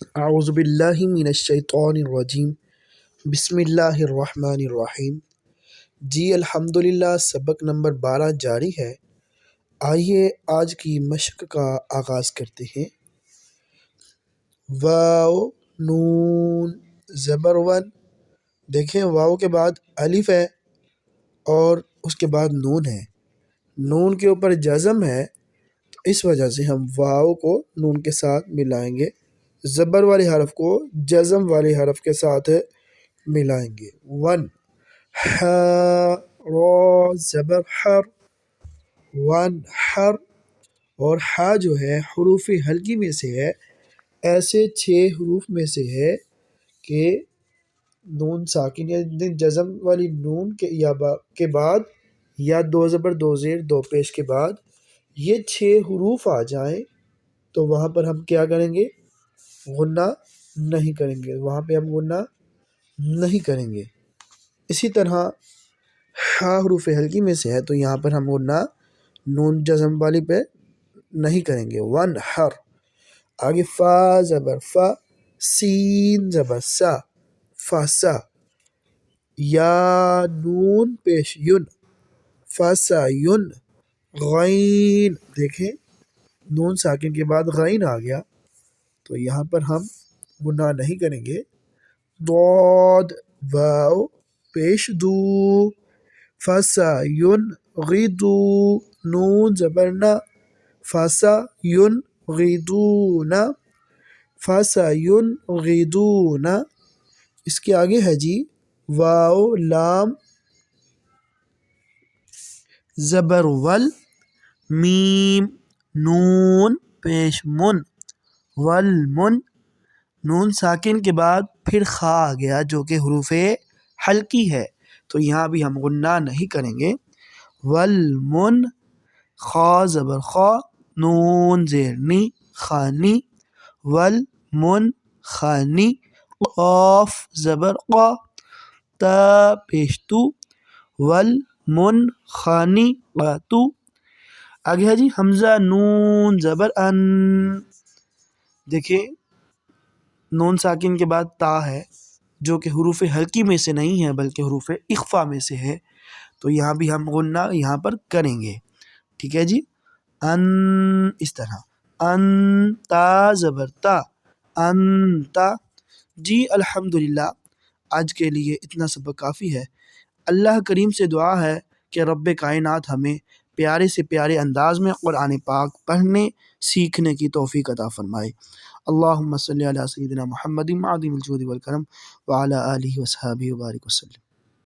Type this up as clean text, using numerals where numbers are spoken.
اعوذ باللہ من الشیطان الرجیم بسم اللہ الرحمن الرحیم۔ جی الحمدللہ، سبق نمبر 12 جاری ہے۔ آئیے آج کی مشق کا آغاز کرتے ہیں۔ واو نون زبر ون، دیکھیں واو کے بعد الف ہے اور اس کے بعد نون ہے، نون کے اوپر جزم ہے، تو اس وجہ سے ہم واو کو نون کے ساتھ ملائیں گے، زبر والے حرف کو جزم والے حرف کے ساتھ ملائیں گے۔ ون ہا را زبر حر، ون حر، اور ہا جو ہے حروف ہلکی میں سے ہے، ایسے 6 حروف میں سے ہے کہ نون ساکن یا جزم والی نون کے بعد یا 2 زبر 2 زیر 2 پیش کے بعد یہ 6 حروف آ جائیں تو وہاں پر ہم کیا کریں گے؟ غنہ نہیں کریں گے، وہاں پہ ہم غنہ نہیں کریں گے۔ اسی طرح ہا حروف ہلکی میں سے ہے تو یہاں پر ہم غنہ نون جزم والی پہ نہیں کریں گے۔ ون ہر، آگے فا زبر فا، سین زبر سا، فاسا، یا نون پیش یون، فاسا یون، غین، دیکھیں نون ساکن کے بعد غین آ گیا تو یہاں پر ہم غنہ نہیں کریں گے۔ ضاد واو پیش دو، فاسا یون غیدو، نون زبرنا، فاسا یون غیدونا، فاسا یون غیدونا۔ اس کے آگے ہے جی واو لام زبر ول، میم نون پیش من، والمن، نون ساکن کے بعد پھر خا آ گیا جو کہ حروف حلقی ہے تو یہاں بھی ہم غنہ نہیں کریں گے۔ والمن، خا زبر خا، نون زیر نی، خانی، والمن خانی، قاف زبر قا، تا پیش تو، والمن خانی قاتو۔ آگے ہے جی حمزہ نون زبر ان، دیکھیں نون ساکن کے بعد تا ہے جو کہ حروف حلقی میں سے نہیں ہے بلکہ حروف اخفا میں سے ہے تو یہاں بھی ہم غنہ یہاں پر کریں گے، ٹھیک ہے جی۔ ان، اس طرح ان، تا زبر تا، انتا۔ جی الحمدللہ، آج کے لیے اتنا سبق کافی ہے۔ اللہ کریم سے دعا ہے کہ رب کائنات ہمیں پیارے سے پیارے انداز میں قرآن پاک پڑھنے سیکھنے کی توفیق عطا فرمائے۔ اللہم صلی علی سیدنا محمد عظیم الجود والکرم وعلی آلہ وصحبہ وبارک وسلم۔